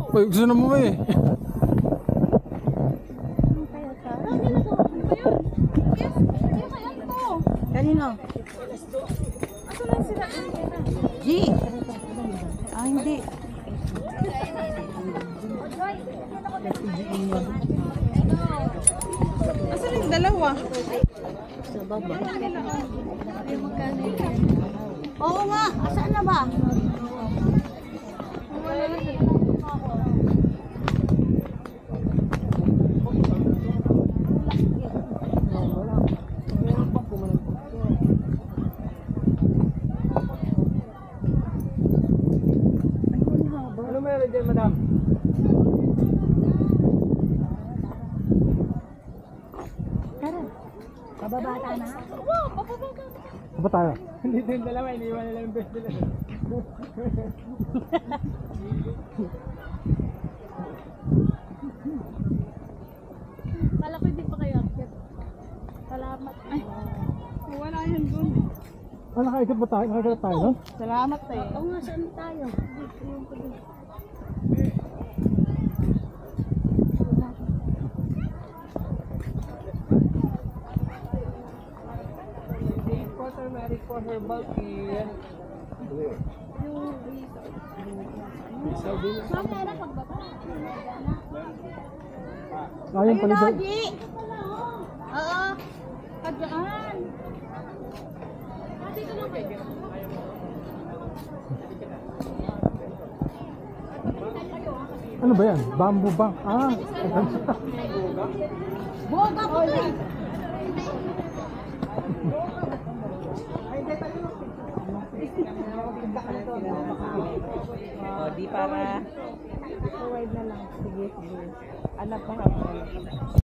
Uy, gusto na mo eh. Kanino? G. Ah, hindi. Asan yung dalawa? Sa baba. Oo nga. Asaan na ba? Ano meron dyan, madam? Tara. Pababata na? Saan tayo? Hindi din dalawa, iniwan nila yung best nila. Kala ko hindi pa kayo akit. Salamat. Ay, wala yan dun. Ah, nakaikot ba tayo? Nakaikot tayo, no? Salamat eh. Oo nga, saan tayo? Quarter for her bulky. Mamaya pagbaba. Ayun pala daw. G! Oo. Kadyaan. Dito lang kayo. Ano ba yan? Bamboo bank. Ah, Boga po eh. O, di para. Provide na lang. Sige, sige. Anak ko ha.